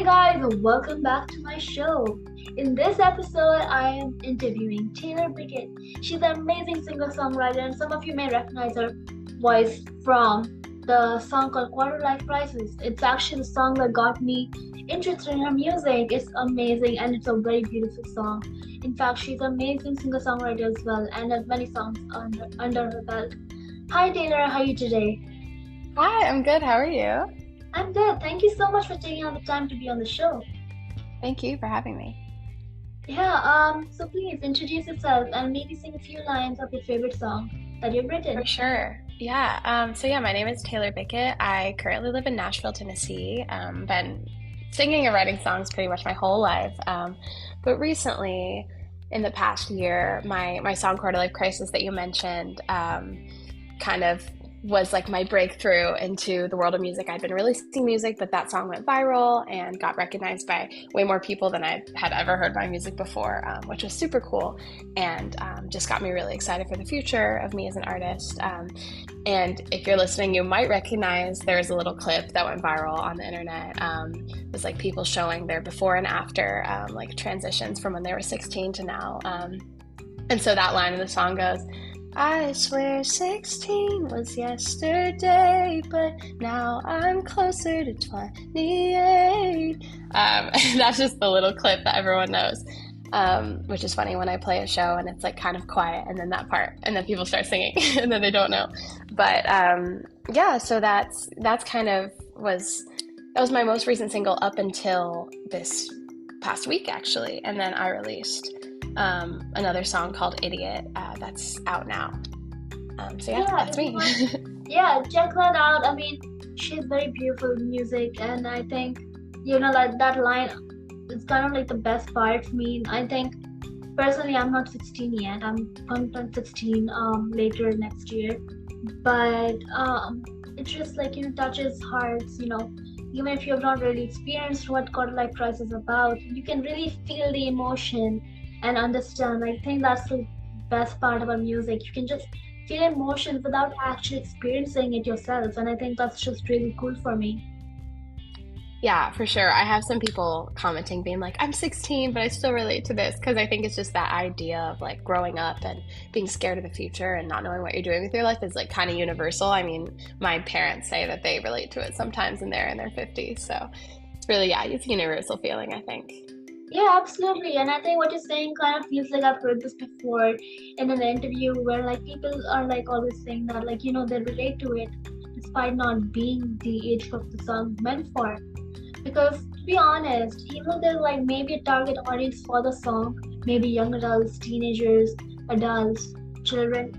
guys, welcome back to my show. In this episode, I am interviewing Taylor Bickett. She's an amazing singer-songwriter, and some of you may recognize her voice from the song called Quarter Life Crisis. It's actually the song that got me interested in her music. It's amazing and it's a very beautiful song. In fact, she's an amazing singer-songwriter as well and has many songs under her belt. Hi Taylor, how are you today? Hi, I'm good. How are you? I'm good. Thank you so much for taking out the time to be on the show. Thank you for having me. So please introduce yourself and maybe sing a few lines of your favorite song that you've written. For sure. My name is Taylor Bickett. I currently live in Nashville, Tennessee. Been singing and writing songs pretty much my whole life. But recently, in the past year, my song Quarter Life Crisis that you mentioned kind of was like my breakthrough into the world of music. I'd been releasing music, but that song went viral and got recognized by way more people than I had ever heard my music before, which was super cool and just got me really excited for the future of me as an artist. And if you're listening, you might recognize there's a little clip that went viral on the internet. It was like people showing their before and after like transitions from when they were 16 to now. And so that line in the song goes, I swear 16 was yesterday, but now I'm closer to 28. That's just the little clip that everyone knows, which is funny when I play a show and it's like kind of quiet and then that part, and then people start singing and then they don't know. But so that's kind of that was my most recent single up until this past week actually, and then I released another song called Idiot that's out now. That's me. Yeah, check that out. I mean, she's very beautiful music, and I think, like that line is kind of like the best part for me. I think, personally, I'm not 16 yet. I'm going to turn 16 later next year. But it just like, touches hearts, even if you have not really experienced what Quarter Life Crisis is about, you can really feel the emotion and understand. I think that's the best part about music. You can just feel emotions without actually experiencing it yourself, and I think that's just really cool for me. Yeah, for sure. I have some people commenting being like, I'm 16, but I still relate to this, because I think it's just that idea of like growing up and being scared of the future and not knowing what you're doing with your life is like kind of universal. I mean, my parents say that they relate to it sometimes and they're in their 50s, so it's really, it's a universal feeling, I think. Yeah, absolutely. And I think what you're saying kind of feels like I've heard this before in an interview where like people are like always saying that like, they relate to it despite not being the age group the song's meant for. Because to be honest, there's like maybe a target audience for the song, maybe young adults, teenagers, adults, children,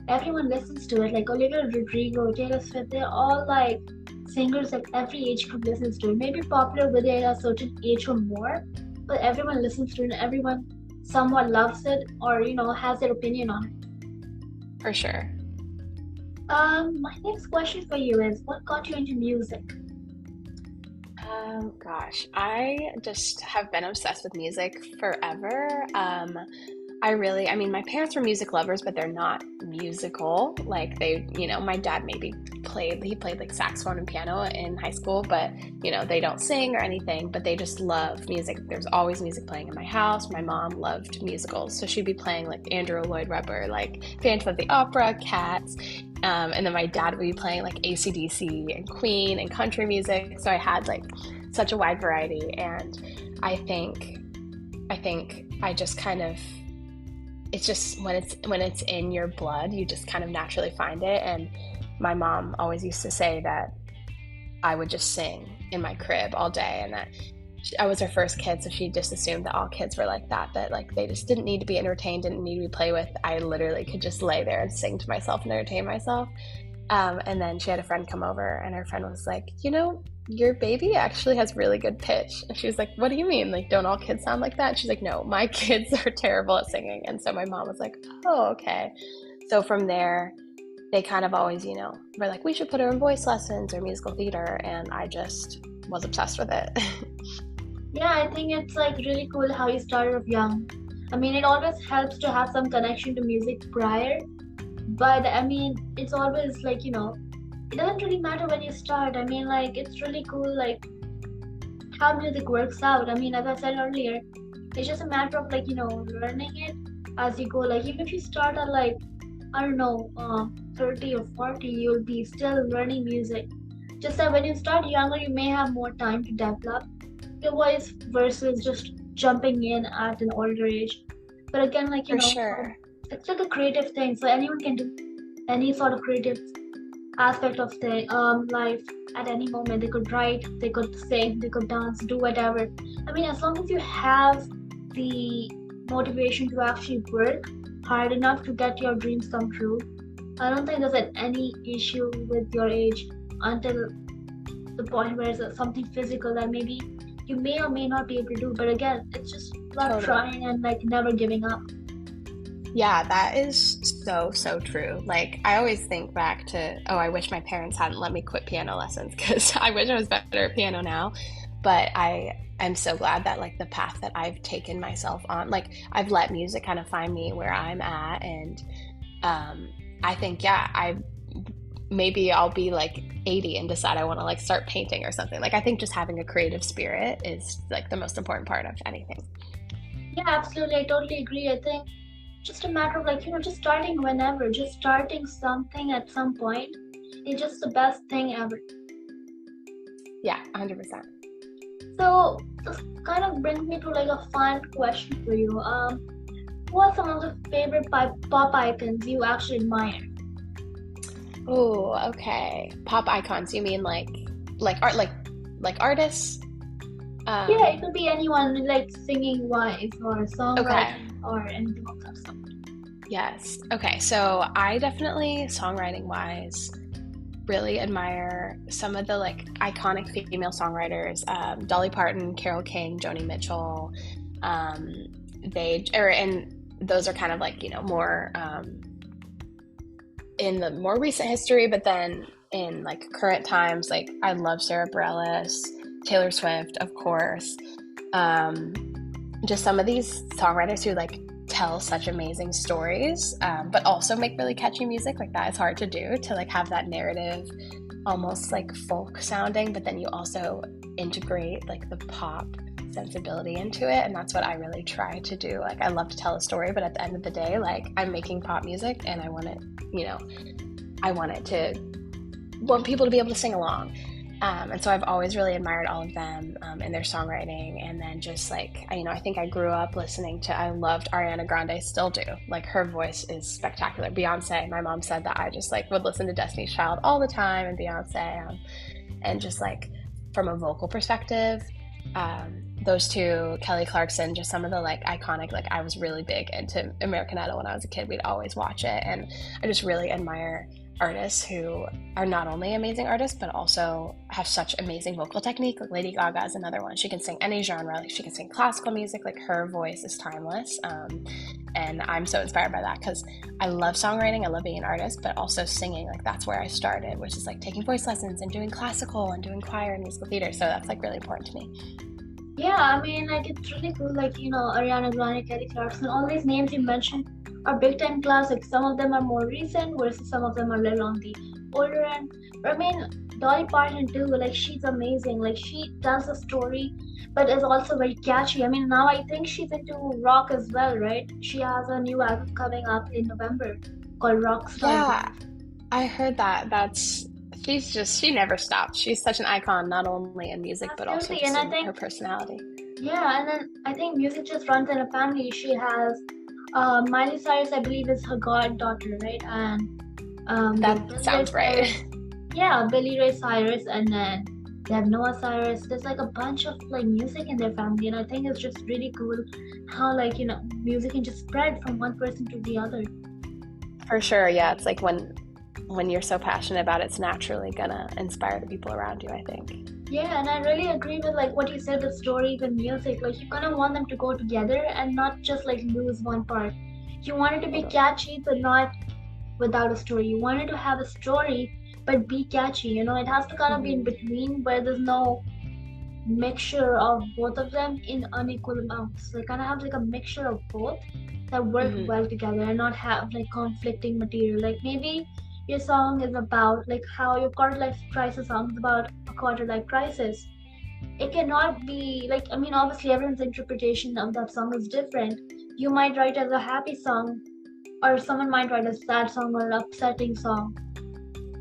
everyone listens to it. Like Olivia Rodrigo, Taylor Swift, they're all like singers that every age group listens to. It may be popular within a certain age or more, but everyone listens to it and everyone somewhat loves it or has their opinion on it. For sure. My next question for you is, what got you into music? I just have been obsessed with music forever. My parents were music lovers, but they're not musical. Like my dad maybe played like saxophone and piano in high school, but they don't sing or anything, but they just love music. There's always music playing in my house. My mom loved musicals, so she'd be playing like Andrew Lloyd Webber, like Phantom of the Opera, Cats, and then my dad would be playing like AC/DC and Queen and country music. So I had like such a wide variety, and I think I just kind of, it's just when it's in your blood, you just kind of naturally find it. And my mom always used to say that I would just sing in my crib all day, and that I was her first kid, so she just assumed that all kids were like that like they just didn't need to be entertained, didn't need to be played with. I literally could just lay there and sing to myself and entertain myself. And then she had a friend come over, and her friend was like, your baby actually has really good pitch. And she was like, what do you mean? Like, don't all kids sound like that? And she's like, no, my kids are terrible at singing. And so my mom was like, oh, okay. So from there, they kind of always, were like, we should put her in voice lessons or musical theater. And I just was obsessed with it. Yeah, I think it's like really cool how you started off young. I mean, it always helps to have some connection to music prior. But I mean, it's always like, it doesn't really matter when you start. I mean, like, it's really cool, like, how music works out. I mean, as I said earlier, it's just a matter of like, learning it as you go. Like even if you start at like, I don't know, 30 or 40, you'll be still learning music. Just that when you start younger, you may have more time to develop your voice versus just jumping in at an older age. But again, like, For sure. it's like a creative thing, so anyone can do any sort of creative aspect of their life at any moment. They could write, they could sing, they could dance, do whatever. I mean, as long as you have the motivation to actually work hard enough to get your dreams come true, I don't think there's any issue with your age until the point where it's something physical that maybe you may or may not be able to do. But again, it's just about Totally. trying and like never giving up. Yeah, that is so, so true. Like, I always think back to, oh, I wish my parents hadn't let me quit piano lessons because I wish I was better at piano now. But I am so glad that, like, the path that I've taken myself on, like, I've let music kind of find me where I'm at. And I think, yeah, maybe I'll be like 80 and decide I want to like start painting or something. Like, I think just having a creative spirit is like the most important part of anything. Yeah, absolutely. I totally agree. I think just a matter of like, just starting whenever, just starting something at some point is just the best thing ever. Yeah, 100%. So this kind of brings me to like a fun question for you. Who are some of the favorite pop icons you actually admire? Oh, okay. Pop icons. You mean like art like artists? Yeah, it Um, could be anyone like singing wise or okay. songwriting or anything of that sort. Yes. Okay. So I definitely songwriting wise really admire some of the like iconic female songwriters, Dolly Parton, Carole King, Joni Mitchell. Um, and those are kind of like, more in the more recent history, but then in like current times, like I love Sarah Bareilles, Taylor Swift, of course. Um, just some of these songwriters who like tell such amazing stories, but also make really catchy music. Like that is hard to do, to like have that narrative, almost like folk sounding, but then you also integrate like the pop sensibility into it, and that's what I really try to do. Like I love to tell a story, but at the end of the day, like I'm making pop music and I want it, you know, I want people to be able to sing along. And so I've always really admired all of them, and their songwriting. And then just like, I think I grew up listening to, I loved Ariana Grande, still do. Like her voice is spectacular. Beyonce, my mom said that I just like would listen to Destiny's Child all the time, and Beyonce, and just like from a vocal perspective, those two, Kelly Clarkson, just some of the like iconic, like I was really big into American Idol when I was a kid. We'd always watch it. And I just really admire artists who are not only amazing artists but also have such amazing vocal technique. Like Lady Gaga is another one. She can sing any genre. Like she can sing classical music. Like her voice is timeless. And I'm so inspired by that because I love songwriting, I love being an artist, but also singing. Like that's where I started, which is like taking voice lessons and doing classical and doing choir and musical theater. So that's like really important to me. Yeah, I mean, like it's really cool. Like Ariana Grande, Kelly Clarkson, all these names you mentioned are big time classics. Some of them are more recent, versus some of them are a little on the older end. But I mean, Dolly Parton too. Like she's amazing. Like she tells a story, but is also very catchy. I mean, now I think she's into rock as well, right? She has a new album coming up in November called Rockstar, I Yeah, believe. I heard that. She never stops. She's such an icon, not only in music, but also Absolutely, and just I in her think personality. yeah, and then I think music just runs in a family. She has Miley Cyrus, I believe, is her goddaughter, right? And there's That Billy Ray sounds right. Cyrus. Yeah, Billy Ray Cyrus, and then they have Noah Cyrus. There's like a bunch of like music in their family, and I think it's just really cool how like music can just spread from one person to the other. For sure, yeah. It's like when you're so passionate about it, it's naturally gonna inspire the people around you, I think. Yeah, and I really agree with like what you said with stories and music. Like you kind of want them to go together and not just like lose one part. You want it to be Totally. catchy, but not without a story. You want it to have a story, but be catchy. It has to kind of be in Hmm. between where there's no mixture of both of them in unequal amounts. So it kind of have like a mixture of both that work Hmm. well together and not have like conflicting material. Like maybe your song is about like how your quarter life crisis song is about a quarter life crisis it cannot be like, I mean, obviously everyone's interpretation of that song is different. You might write as a happy song, or someone might write a sad song or an upsetting song.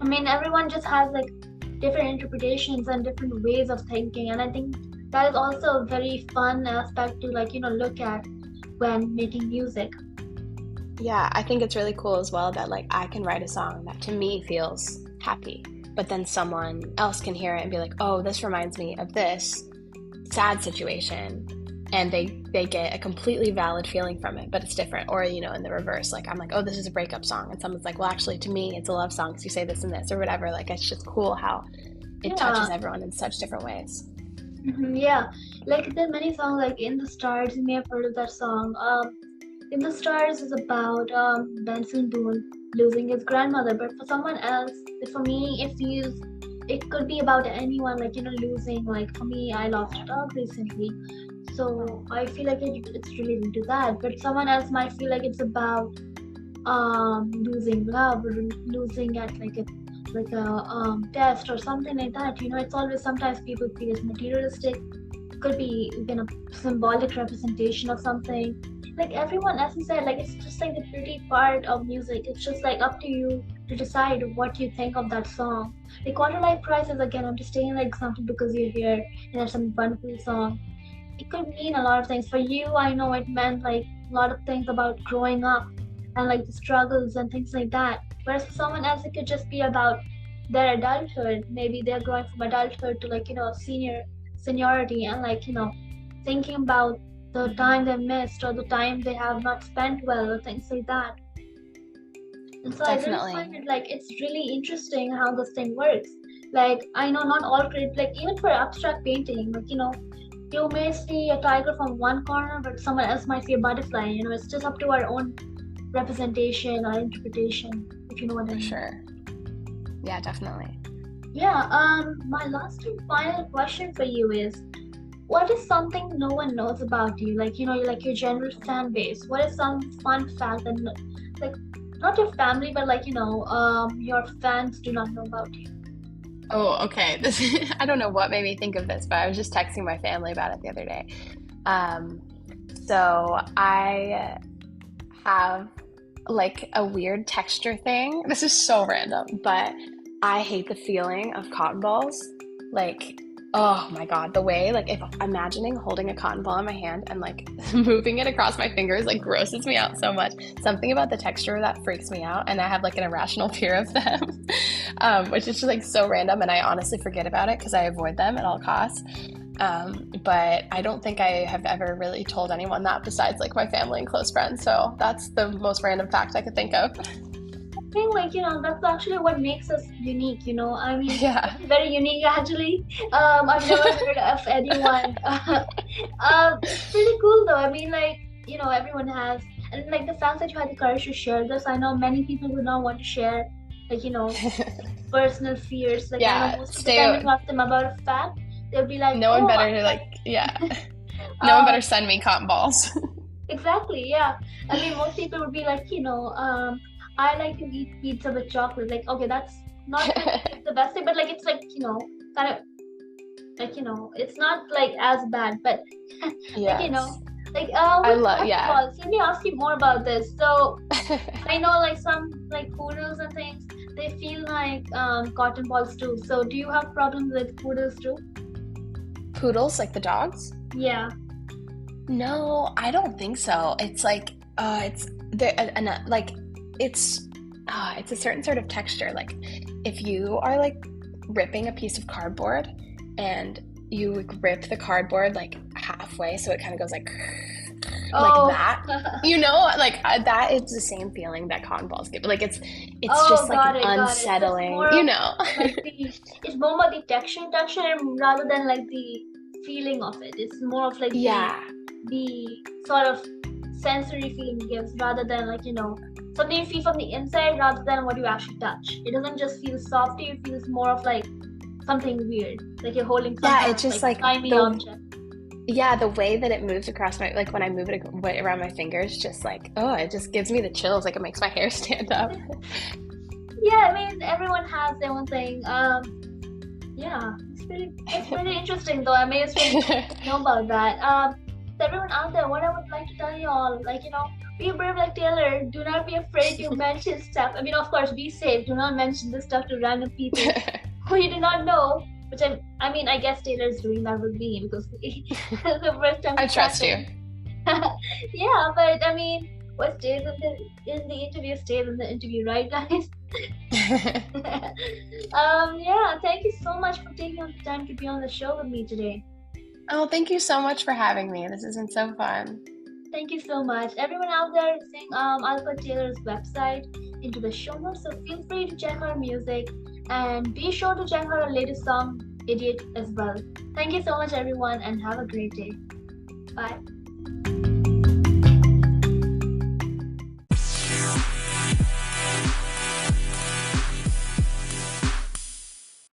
I mean, everyone just has like different interpretations and different ways of thinking, and I think that is also a very fun aspect to like, look at when making music. Yeah, I think it's really cool as well that like I can write a song that to me feels happy, but then someone else can hear it and be like, "Oh, this reminds me of this sad situation." And they get a completely valid feeling from it, but it's different. Or, in the reverse, like I'm like, "Oh, this is a breakup song." And someone's like, "Well, actually to me, it's a love song because you say this and this or whatever." Like it's just cool how it touches Yeah. everyone in such different ways. Yeah, like there are many songs like "In the Stars." You may have heard of that song. "In the Stars" is about Benson Boone losing his grandmother, but for someone else, for me, it could be about anyone, like losing. Like for me, I lost a dog recently, so I feel like it's related to that. But someone else might feel like it's about losing love, or losing at like a test or something like that. It's always, sometimes people feel it's materialistic, could be even a symbolic representation of something. Like everyone, as you said, like it's just like the pretty part of music. It's just like up to you to decide what you think of that song. Like Quarter Life Crisis, again, I'm just taking an example because you're here and there's some wonderful song. It could mean a lot of things. For you, I know it meant like a lot of things about growing up and like the struggles and things like that. Whereas for someone else, it could just be about their adulthood. Maybe they're growing from adulthood to like, seniority, and like, thinking about the time they missed or the time they have not spent well or things like that. And so I really find Definitely. it like it's really interesting how this thing works. Like I know not all create, like even for abstract painting, like you may see a tiger from one corner, but someone else might see a butterfly. It's just up to our own representation or interpretation, if you know what I For mean. sure. Yeah, definitely. Yeah, my last and final question for you is, what is something no one knows about you? Like, like your general fan base. What is some fun fact that, like, not your family, but like, your fans do not know about you? Oh, okay. This I don't know what made me think of this, but I was just texting my family about it the other day. Um, so I have like a weird texture thing. This is so random, but I hate the feeling of cotton balls. Like, oh my God, the way, like, if imagining holding a cotton ball in my hand and like moving it across my fingers, like, grosses me out so much. Something about the texture of that freaks me out, and I have like an irrational fear of them, which is just like so random. And I honestly forget about it because I avoid them at all costs. But I don't think I have ever really told anyone that besides like my family and close friends. So that's the most random fact I could think of. I think like, that's actually what makes us unique, I mean, Yeah. very unique actually. I've never heard of anyone. It's pretty cool though. I mean, like, everyone has, and like the fact that you had the courage to share this, I know many people would not want to share, like, personal fears. Like, I know Yeah. most of the time when Stay. you ask them about a fact, they'll be like, No one oh, better I to like, like, yeah. No one um, better send me cotton balls. exactly, yeah. I mean, most people would be like, I like to eat pizza with chocolate. Like, okay, that's not like the best thing, but like, it's like, kind of like, it's not like as bad, but like, Yes. like, I with love, cotton yeah. balls, let me ask you more about this. So, I know like some like poodles and things, they feel like cotton balls too. So, do you have problems with poodles too? Poodles, like the dogs? Yeah. No, I don't think so. It's like, it's there, and like, it's, it's a certain sort of texture. Like, if you are like ripping a piece of cardboard and you like, rip the cardboard like halfway, so it kind of goes like Oh, that. Like that is the same feeling that cotton balls give. Like it's oh, just like an got it. So it's unsettling, more of like it's more about the texture rather than like the feeling of it. It's more of like Yeah. the sort of sensory feeling it gives rather than like, something you feel from the inside rather than what you actually touch. It doesn't just feel soft to you, it feels more of like something weird. Like you're holding some Yeah, kind it's of just like like slimy the object. yeah, the way that it moves across my like when I move it around my fingers, just like oh, it just gives me the chills. Like it makes my hair stand up. Yeah, I mean everyone has their own thing. Yeah, it's pretty interesting though. I mean, it's really know about that. To everyone out there, what I would like to tell you all, like, be brave like Taylor. Do not be afraid to mention stuff. I mean, of course, be safe. Do not mention this stuff to random people who you do not know. Which I mean, I guess Taylor's doing that with me because the first time I we trust you. chatted. Yeah, but I mean, what stays in the interview stays in the interview, right, guys? Yeah, thank you so much for taking the time to be on the show with me today. Oh, thank you so much for having me. This has been so fun. Thank you so much. Everyone out there listening, I'll put Taylor's website into the show notes, so feel free to check her music and be sure to check her latest song, Idiot, as well. Thank you so much, everyone, and have a great day. Bye.